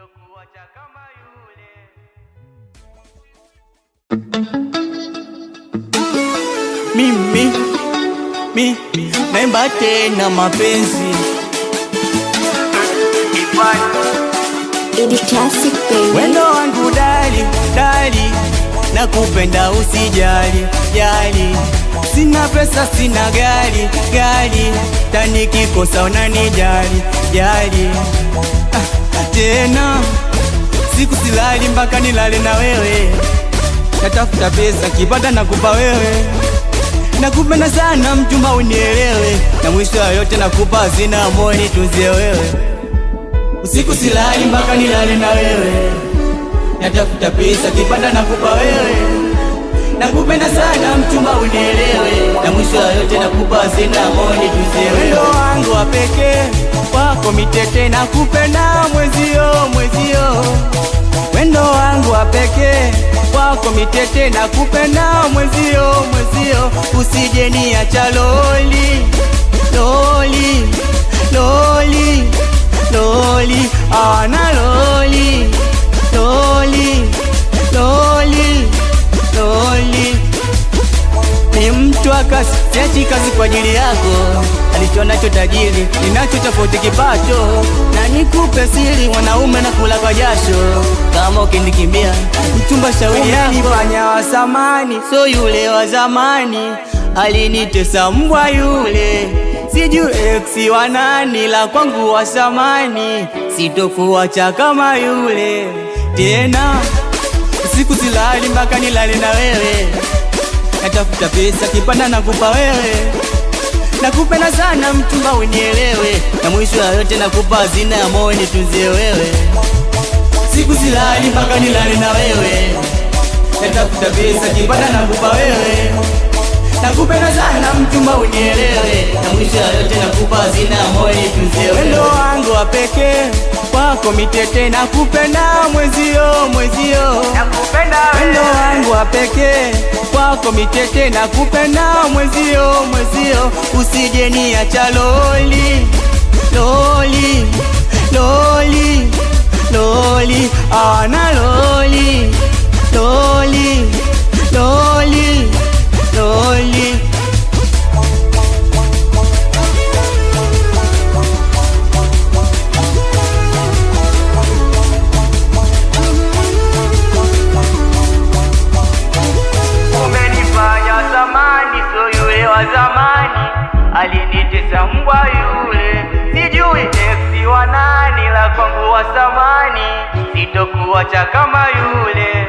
sitokuacha kama yule. Mimi naimba tena mapenzi Idi Classic baby. wendo wangu dali, nakupenda usijali, jali. Sina pesa sina gari, tanikikosa unanijali, jali. Tena siku silali mpaka nilale na wewe. Natafuta pesa kipata nakupa wewe. Nakupenda sana mchumba unielewe. Na mwisho wa yote nakupa hazina moyo nitunzie wewe. Usiku silali mpaka nilale na wewe. Natafuta pesa kipata nakupa wewe. Nakupenda sana mchumba unielewe. Na mwisho wa yote nakupa hazina moyo nitunzie wewe. Wendo wangu wa pekee wako mitete nakupenda mwezio. Wendo wangu wa pekee wako mitete nakupenda mwezio. Usije niacha loli, ana loli. Ni mtu wa kazi, siachi kazi kwa ajili yako. Alichonacho tajiri, ninacho tofauti kipato. Na nikupe siri, wanaume na kula kwa jasho. Kama ukinikimbia, mchumba shauri yako. Nifanya wa zamani, so yule wa zamani. Alinitesa mbwa yule, sijui ex wa nani. La kwangu wa zamani, sitokuacha kama yule. Tena usiku silali mpaka nilale na wewe. Natafuta pesa kipanda nakupa wewe. Nakupenda sana mchumba unielewe. Na mwisho wa yote nakupa hazina ya moyo nitunzie wewe. Siku silali mpaka nilale na wewe. Natafuta pesa kipanda nakupa wewe. Nakupenda sana mchumba unielewe. Na mwisho wa yote nakupa hazina ya moyo nitunzie wewe. Wendo wangu wa pekee wako mitete nakupenda mwezio. Wendo wangu wa pekee wako mitete nakupenda mwezio. Usije niacha loli, ana loli. Umenifanya zamani, so yule wa zamani. Alinitesa mbwa yule, sijui ex wa nani. La kwangu wa zamani, sitokuacha kama yule.